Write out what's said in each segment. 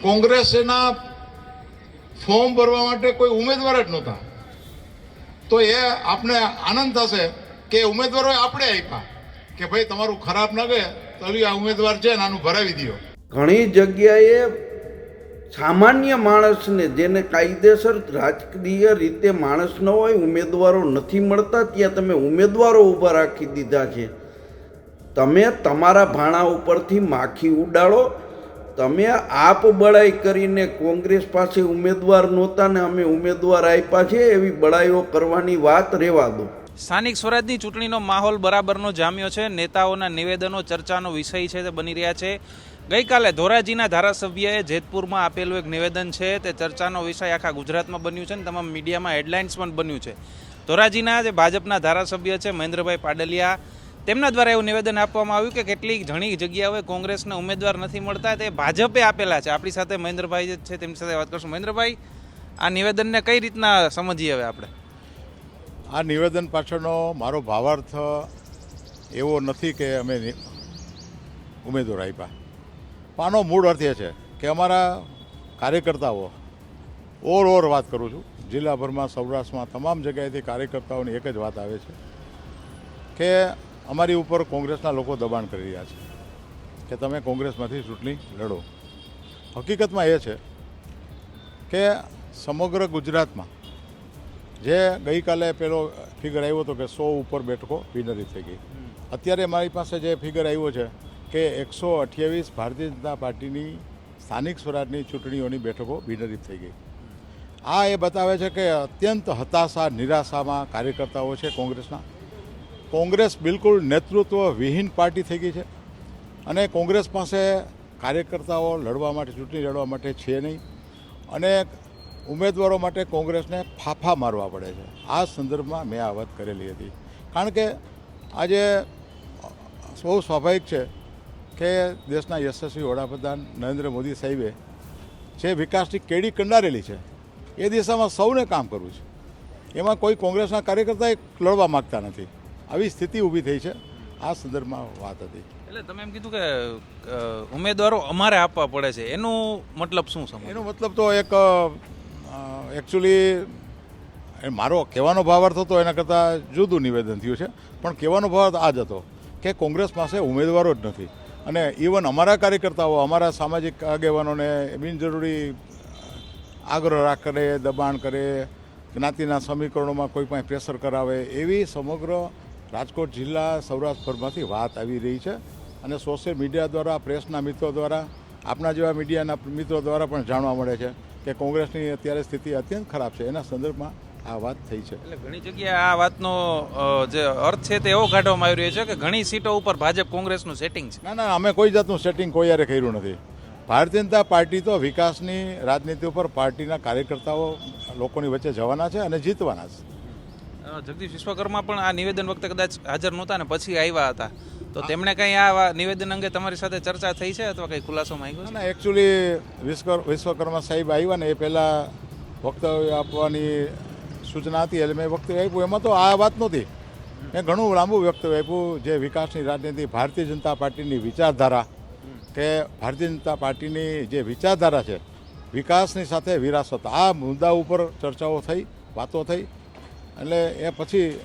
કોંગ્રેસના ફોર્મ ભરવા માટે કોઈ ઉમેદવાર જ નહોતા. તો એ આપણે આનંદ થશે કે ઉમેદવારોએ આપણે આપ્યા કે ભાઈ તમારું ખરાબ ન ગયે તો આ ઉમેદવાર છે ને આનું ભરાવી દો. ઘણી જગ્યાએ સામાન્ય માણસને, જેને કાયદેસર રાજકીય રીતે માણસ ન હોય, ઉમેદવારો નથી મળતા, ત્યાં તમે ઉમેદવારો ઊભા રાખી દીધા છે. તમે તમારા ભાણા ઉપરથી માખી ઉડાડો. તમે આપ બળાઈ કરીને કોંગ્રેસ પાસે ઉમેદવાર નહોતા ને અમે ઉમેદવાર આપ્યા છે એવી બળાઈઓ કરવાની વાત રહેવા દો. સ્થાનિક સ્વરાજની ચૂંટણીનો માહોલ બરાબરનો જામ્યો છે. નેતાઓના નિવેદનો ચર્ચાનો વિષય છે તે બની રહ્યા છે. ગઈકાલે ધોરાજીના ધારાસભ્યએ જેતપુરમાં આપેલું એક નિવેદન છે તે ચર્ચાનો વિષય આખા ગુજરાતમાં બન્યું છે અને તમામ મીડિયામાં હેડલાઇન્સ પણ બન્યું છે. ધોરાજીના જે ભાજપના ધારાસભ્ય છે મહેન્દ્રભાઈ પાડલિયા, તેમના દ્વારા એવું નિવેદન આપવામાં આવ્યું કે કેટલીક ઘણી જગ્યાઓએ કોંગ્રેસના ઉમેદવાર નથી મળતા, તે ભાજપે આપેલા છે. આપણી સાથે મહેન્દ્રભાઈ છે, તેમની સાથે વાત કરશું. મહેન્દ્રભાઈ, આ નિવેદનને કઈ રીતના સમજીએ હવે આપણે? આ નિવેદન પાછળનો મારો ભાવાર્થ એવો નથી કે અમે ઉમેદવાર આપ્યા. આનો મૂળ અર્થ એ છે કે અમારા કાર્યકર્તાઓ, ઓવર વાત કરું છું, જિલ્લાભરમાં, સૌરાષ્ટ્રમાં તમામ જગ્યાએથી કાર્યકર્તાઓની એક જ વાત આવે છે કે અમારી ઉપર કોંગ્રેસના લોકો દબાણ કરી રહ્યા છે કે તમે કોંગ્રેસમાંથી ચૂંટણી લડો. હકીકતમાં એ છે કે સમગ્ર ગુજરાતમાં જે ગઈકાલે પેલો ફિગર આવ્યો હતો કે 100 ઉપર બેઠકો વિનરી થઈ ગઈ. અત્યારે મારી પાસે જે ફિગર આવ્યો છે કે 128 ભારતીય જનતા પાર્ટીની સ્થાનિક સ્વરાજની ચૂંટણીઓની બેઠકો વિનરી થઈ ગઈ. આ એ બતાવે છે કે અત્યંત હતાશા, નિરાશામાં કાર્યકર્તાઓ છે કોંગ્રેસના. કોંગ્રેસ બિલકુલ નેતૃત્વ વિહીન પાર્ટી થઈ ગઈ છે અને કોંગ્રેસ પાસે કાર્યકર્તાઓ લડવા માટે, ચૂંટણી લડવા માટે છે નહીં અને ઉમેદવારો માટે કોંગ્રેસને ફાફા મારવા પડે છે. આ સંદર્ભમાં મેં આ વાત કરેલી હતી. કારણ કે આજે બહુ સ્વાભાવિક છે કે દેશના યશસ્વી વડાપ્રધાન નરેન્દ્ર મોદી સાહેબે જે વિકાસની કેડી કંડારેલી છે એ દિશામાં સૌને કામ કરવું છે. એમાં કોઈ કોંગ્રેસના કાર્યકર્તા લડવા માગતા નથી. આવી સ્થિતિ ઊભી થઈ છે. આ સંદર્ભમાં વાત હતી. એટલે તમે એમ કીધું કે ઉમેદવારો અમારે આપવા પડે છે, એનું મતલબ શું છે? એનો મતલબ તો એક એકચ્યુઅલી મારો કહેવાનો ભાવાર્થ હતો એના કરતાં જુદું નિવેદન થયું છે. પણ કહેવાનો ભાવાર્થ આ જ હતો કે કોંગ્રેસ પાસે ઉમેદવારો જ નથી અને ઇવન અમારા કાર્યકર્તાઓ, અમારા સામાજિક આગેવાનોને બિનજરૂરી આગ્રહ કરે, દબાણ કરે, જ્ઞાતિના સમીકરણોમાં કોઈ પણ પ્રેશર કરાવે, એવી સમગ્ર રાજકોટ જિલ્લા, સૌરાષ્ટ્રભરમાંથી વાત આવી રહી છે અને સોશિયલ મીડિયા દ્વારા, પ્રેસના મિત્રો દ્વારા, આપણા જેવા મીડિયાના મિત્રો દ્વારા પણ જાણવા મળે છે કે કોંગ્રેસની અત્યારે સ્થિતિ અત્યંત ખરાબ છે. એના સંદર્ભમાં આ વાત થઈ છે. એટલે ઘણી જગ્યાએ આ વાતનો જે અર્થ છે તે એવો કાઢવામાં આવી રહ્યો છે કે ઘણી સીટો ઉપર ભાજપ કોંગ્રેસનું સેટિંગ છે. ના, અમે કોઈ જાતનું સેટિંગ કોઈ યારે કર્યું નથી. ભારતીય જનતા પાર્ટી તો વિકાસની રાજનીતિ ઉપર પાર્ટીના કાર્યકર્તાઓ લોકોની વચ્ચે જવાના છે અને જીતવાના છે. જગદીશ વિશ્વકર્મા પણ આ નિવેદન વખતે કદાચ હાજર નહોતા ને પછી આવ્યા હતા, તો તેમણે કંઈ આ નિવેદન અંગે તમારી સાથે ચર્ચા થઈ છે અથવા કંઈ ખુલાસો માંગ્યો? ના, એકચ્યુઅલી વિશ્વકર્મા સાહેબ આવ્યા ને એ પહેલાં વક્તવ્ય આપવાની સૂચના હતી એટલે મેં વક્તવ્ય આપ્યું. એમાં તો આ વાત નહોતી. મેં ઘણું લાંબુ વક્તવ્ય આપ્યું. જે વિકાસની રાજનીતિ, ભારતીય જનતા પાર્ટીની વિચારધારા, કે ભારતીય જનતા પાર્ટીની જે વિચારધારા છે વિકાસની સાથે વિરાસત, આ મુદ્દા ઉપર ચર્ચાઓ થઈ, વાતો થઈ. એટલે એ પછી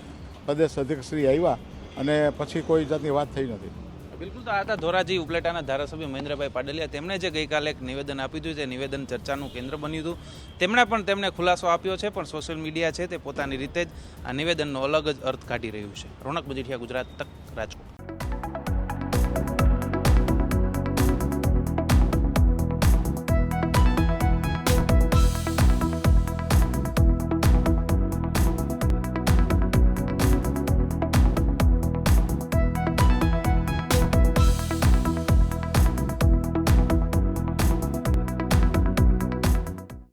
પ્રદેશ અધ્યક્ષશ્રી આવ્યા અને પછી કોઈ જાતની વાત થઈ નથી. બિલકુલ. તો આ હતા ધોરાજી ઉપલેટાના ધારાસભ્ય મહેન્દ્રભાઈ પાડલિયા. તેમણે જે ગઈકાલે એક નિવેદન આપ્યું હતું, તે નિવેદન ચર્ચાનું કેન્દ્ર બન્યું હતું. તેમણે ખુલાસો આપ્યો છે, પણ સોશિયલ મીડિયા છે તે પોતાની રીતે જ આ નિવેદનનો અલગ જ અર્થ કાઢી રહ્યું છે. રોનક મજીઠિયા, ગુજરાત તક, રાજકોટ.